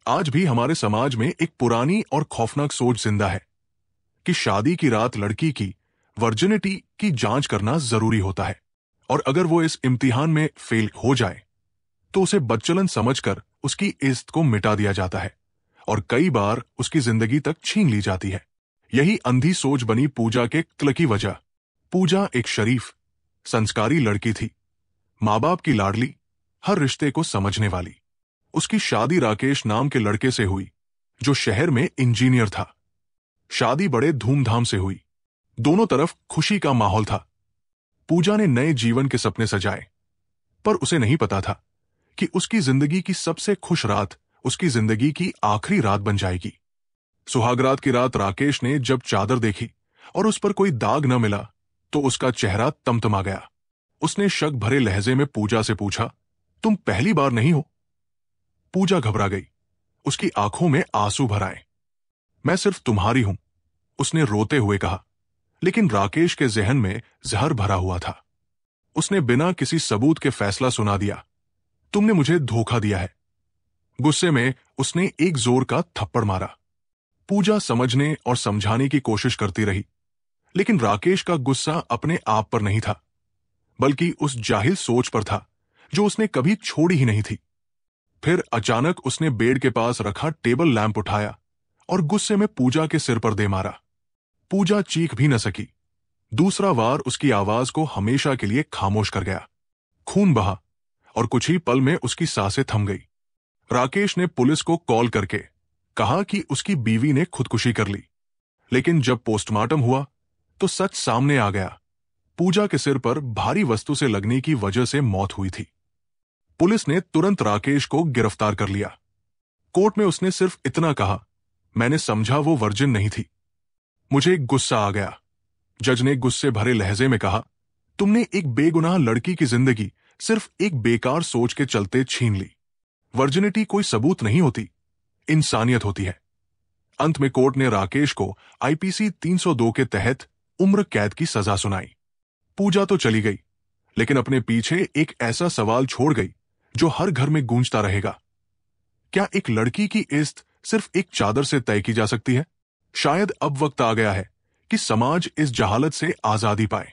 आज भी हमारे समाज में एक पुरानी और खौफनाक सोच जिंदा है कि शादी की रात लड़की की वर्जिनिटी की जांच करना जरूरी होता है, और अगर वो इस इम्तिहान में फेल हो जाए तो उसे बदचलन समझकर उसकी इज्जत को मिटा दिया जाता है और कई बार उसकी जिंदगी तक छीन ली जाती है। यही अंधी सोच बनी पूजा के कत्ल की वजह। पूजा एक शरीफ, संस्कारी लड़की थी, माँ बाप की लाडली, हर रिश्ते को समझने वाली। उसकी शादी राकेश नाम के लड़के से हुई जो शहर में इंजीनियर था। शादी बड़े धूमधाम से हुई, दोनों तरफ खुशी का माहौल था। पूजा ने नए जीवन के सपने सजाए, पर उसे नहीं पता था कि उसकी जिंदगी की सबसे खुश रात उसकी जिंदगी की आखिरी रात बन जाएगी। सुहागरात की रात राकेश ने जब चादर देखी और उस पर कोई दाग न मिला तो उसका चेहरा तमतमा गया। उसने शक भरे लहजे में पूजा से पूछा, तुम पहली बार नहीं हो? पूजा घबरा गई, उसकी आंखों में आंसू भर आए। मैं सिर्फ तुम्हारी हूं, उसने रोते हुए कहा, लेकिन राकेश के जहन में जहर भरा हुआ था। उसने बिना किसी सबूत के फैसला सुना दिया, तुमने मुझे धोखा दिया है। गुस्से में उसने एक जोर का थप्पड़ मारा। पूजा समझने और समझाने की कोशिश करती रही, लेकिन राकेश का गुस्सा अपने आप पर नहीं था, बल्कि उस जाहिल सोच पर था जो उसने कभी छोड़ी ही नहीं थी। फिर अचानक उसने बेड के पास रखा टेबल लैंप उठाया और गुस्से में पूजा के सिर पर दे मारा। पूजा चीख भी न सकी। दूसरा वार उसकी आवाज को हमेशा के लिए खामोश कर गया। खून बहा और कुछ ही पल में उसकी सांसें थम गई। राकेश ने पुलिस को कॉल करके कहा कि उसकी बीवी ने खुदकुशी कर ली, लेकिन जब पोस्टमार्टम हुआ तो सच सामने आ गया। पूजा के सिर पर भारी वस्तु से लगने की वजह से मौत हुई थी। पुलिस ने तुरंत राकेश को गिरफ्तार कर लिया। कोर्ट में उसने सिर्फ इतना कहा, मैंने समझा वो वर्जिन नहीं थी। मुझे गुस्सा आ गया। जज ने गुस्से भरे लहजे में कहा, तुमने एक बेगुनाह लड़की की जिंदगी सिर्फ एक बेकार सोच के चलते छीन ली। वर्जिनिटी कोई सबूत नहीं होती, इंसानियत होती है। अंत में कोर्ट ने राकेश को आईपीसी 302 के तहत उम्र कैद की सजा सुनाई। पूजा तो चली गई, लेकिन अपने पीछे एक ऐसा सवाल छोड़ गई जो हर घर में गूंजता रहेगा। क्या एक लड़की की इज्जत सिर्फ एक चादर से तय की जा सकती है? शायद अब वक्त आ गया है कि समाज इस जहालत से आजादी पाए।